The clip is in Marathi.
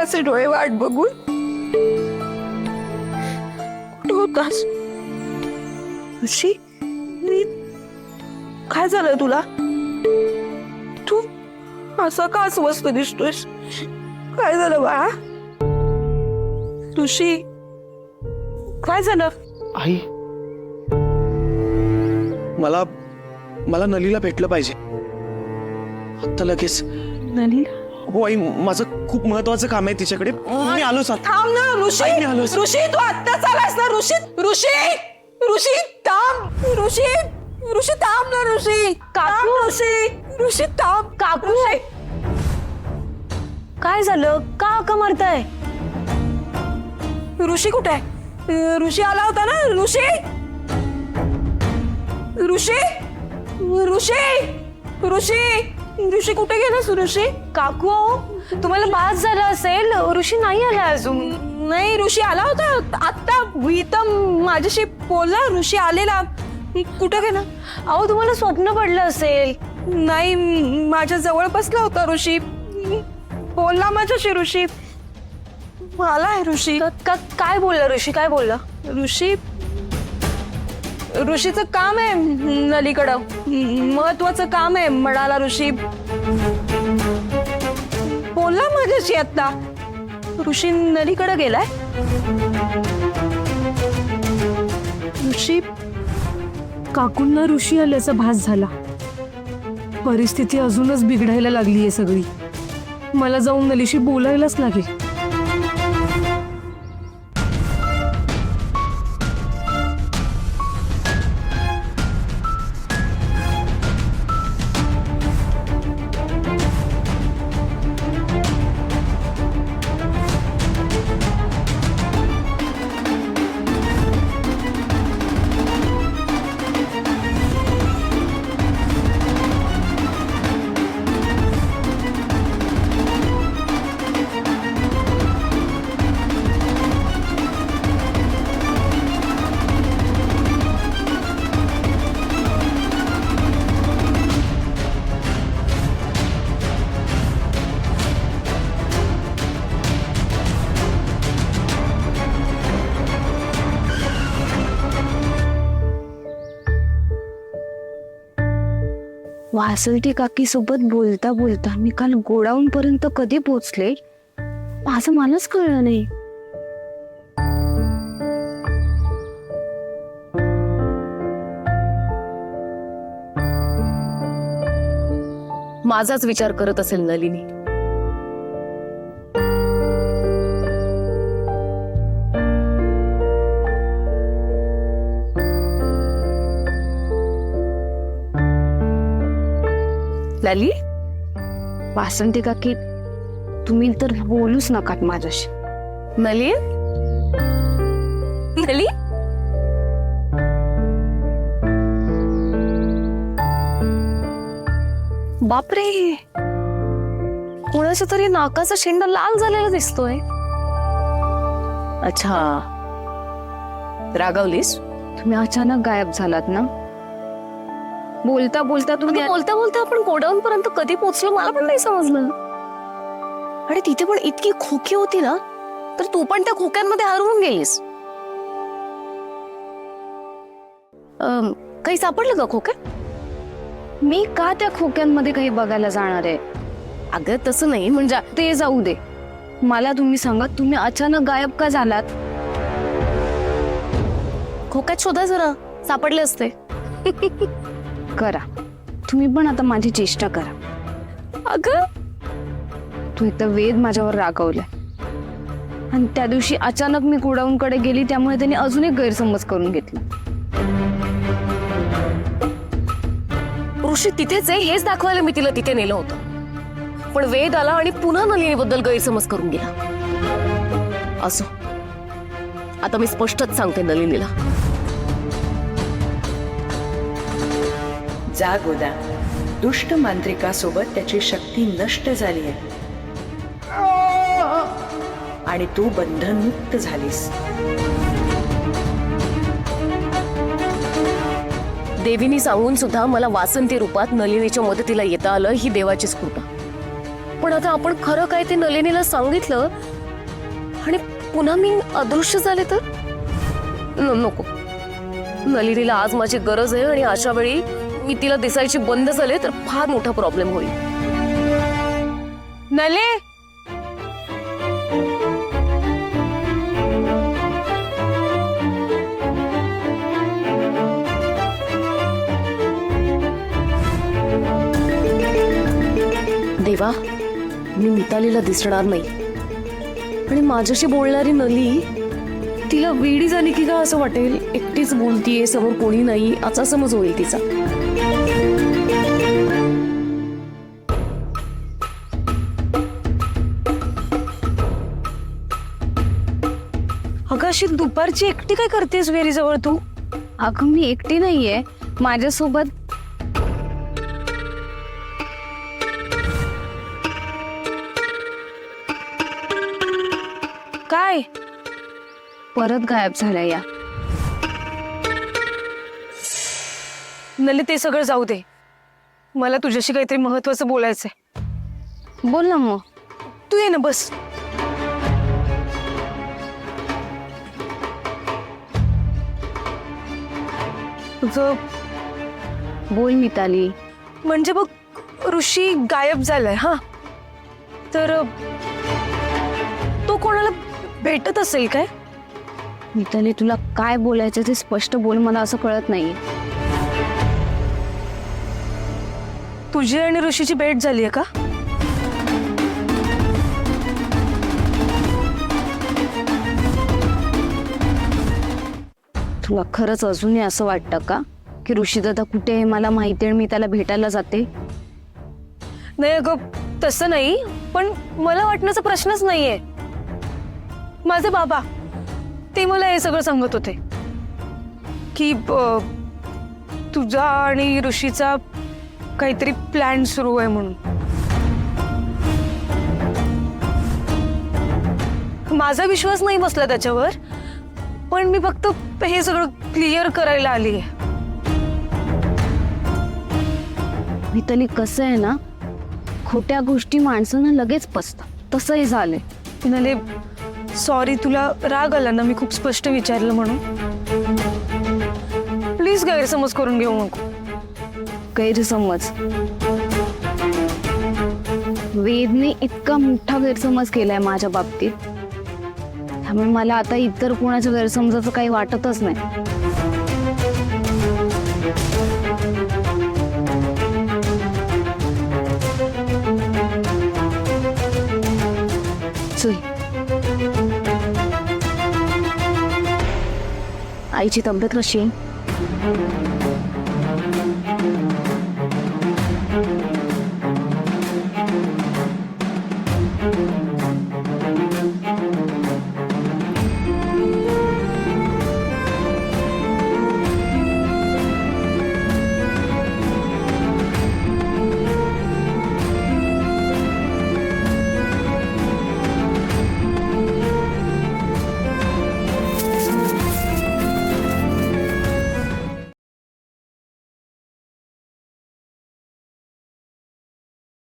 असे डोळे वाट बघून कुठं होतास ऋषी? काय झालंय तुला? तू असा का अस्वस्थ दिसतोयस? काय झालं बाळा? ऋषी काय झालं? आई, मला मला नलीला भेटलं पाहिजे आता लगेच. नली? हो आई, माझं खूप महत्वाचं काम आहे तिच्याकडे. मी आलोच आता. थांब ना ऋषी. आई, मी आलोच. ऋषी तू आत्ताच आलास ना? ऋषी ऋषी ऋषी थांब. ऋषी ऋषी थांब ना. ऋषी काकू. ऋषी ऋषी थांब. काकू काय झालं? का मारताय? ऋषी कुठे आहे? ऋषी आला होता ना? ऋषी ऋषी ऋषी ऋषी ऋषी कुठे गेलास ऋषी? काकू तुम्हाला बास झाला असेल, ऋषी नाही आला अजून. नाही ऋषी आला होता आत्ता. इथं माझ्याशी बोलला. ऋषी आलेला. कुठे गेला? अहो तुम्हाला स्वप्न पडलं असेल. नाही माझ्या जवळ बसला होता ऋषी. बोलला माझ्याशी ऋषी. मला आहे ऋषी. काय बोलला ऋषी? काय बोलला? ऋषी ऋषीचं काम आहे नलीकडं. महत्वाचं काम आहे म्हणाला ऋषी. बोलला माझ्याशी आता. ऋषी नलीकडे गेलाय. ऋषी, काकूंना ऋषी आल्याचा भास झाला. परिस्थिती अजूनच बिघडायला लागलीये सगळी. मला जाऊन नलीशी बोलायलाच लागेल. वासंती काकी सोबत बोलता बोलता मी काल गोडाऊन पर्यंत कधी पोहोचले माझं मलाच कळलं नाही. माझाच विचार करत असेल नलिनी. लली, वासंती काकी तुम्ही तर बोलूच नकात माझ्याशी. नली नली बापरे, कोणाच्या तरी नाकाचा शेंडा लाल झालेला दिसतोय. अच्छा, रागावलीस? तुम्ही अचानक गायब झालात ना. बोलता बोलता तुम्ही बोलता बोलता आपण गोडाऊन पर्यंत कधी पोहोचलो मला पण नाही समजलं. आणि तिथे पण इतकी खोकी होती ना, तर तू पण त्या खोक्यांमध्ये हरवून गेलीस. काही सापडलं का खोक्यात? मी का त्या खोक्यांमध्ये काही बघायला जाणार आहे? अगं तसं नाही, म्हणजे ते जाऊ दे. मला तुम्ही सांगा, तुम्ही अचानक गायब का झालात? खोक्यात शोधा जरा, सापडले असते. करा तुम्ही पण आता माझी चेष्टा करा. अगं तू इथं वेद माझ्यावर रागवलाय आणि त्या दिवशी अचानक मी गोडाऊनकडे गेली त्यामुळे त्यांनी अजून एक गैरसमज करून घेतला. ऋषी तिथेच आहे हेच दाखवायला मी तिला तिथे नेलं होतं, पण वेद आला आणि पुन्हा नलिनीबद्दल गैरसमज करून गेला. असो, आता मी स्पष्टच सांगते नलिनीला. जा गोदा, दुष्ट मांत्रिकासोबत त्याची शक्ती नष्ट झाली आहे आणि तू बंधनमुक्त झालीस. देवीनी सांगून सुद्धा मला वासंती रूपात नलिनीच्या मदतीला येता आलं ही देवाचीच कृपा. पण आता आपण खरं काय ते नलिनीला सांगितलं आणि पुन्हा मी अदृश्य झाले तर नको. नलिनीला आज माझी गरज आहे आणि अशा वेळी मी तिला दिसायची बंद झाले तर फार मोठा प्रॉब्लेम होईल. नले, देवा, मी मितालीला दिसणार नाही आणि माझ्याशी बोलणारी नली तिला वेडी झाली की का असं वाटेल. एकटीच बोलतीये, समोर कोणी नाही असा समज होईल तिचा. अगं अशी दुपारची एकटी काय करतेस विहिरीजवळ तू? अगं मी एकटी नाहीये, माझ्यासोबत काय? परत गायब झाल्या या. नली, ते सगळं जाऊ दे. मला तुझ्याशी काहीतरी महत्वाचं बोलायचंय. बोल ना मग. तू ये ना, बस. तुझं बोल मिताली. म्हणजे बघ, ऋषी गायब झालाय. हा, तर तो कोणाला भेटत असेल काय? मिताली, तुला काय बोलायचं ते स्पष्ट बोल, मला असं कळत नाहीये. तुझी आणि ऋषीची भेट झालीये का? तुला खरंच अजूनही असं वाटतं का की ऋषी दादा कुठे आहे, मला माहिती आहे, मी त्याला भेटायला जाते? नाही अगं, तसं नाही, पण मला वाटण्याचा प्रश्नच नाहीये. माझे बाबा ते मला हे सगळं सांगत होते की तुझा आणि ऋषीचा काहीतरी प्लॅन सुरू आहे म्हणून. माझा विश्वास नाही बसला त्याच्यावर, पण मी फक्त हे सगळं क्लिअर करायला आली आहे. मिताली, कसं आहे ना, खोट्या गोष्टी माणसांना लगेच पचतात, तसंही झालंय. म्हणाले, सॉरी, तुला राग आला ना मी खूप स्पष्ट विचारलं म्हणून. प्लीज गैरसमज करून घेऊ नको. गैरसमज? वेदने इतका मोठा गैरसमज केलाय माझ्या बाबतीत, त्यामुळे मला आता इतर कोणाच्या गैरसमजाचं काही वाटतच नाही. चल. आईची तब्येत कशी आहे?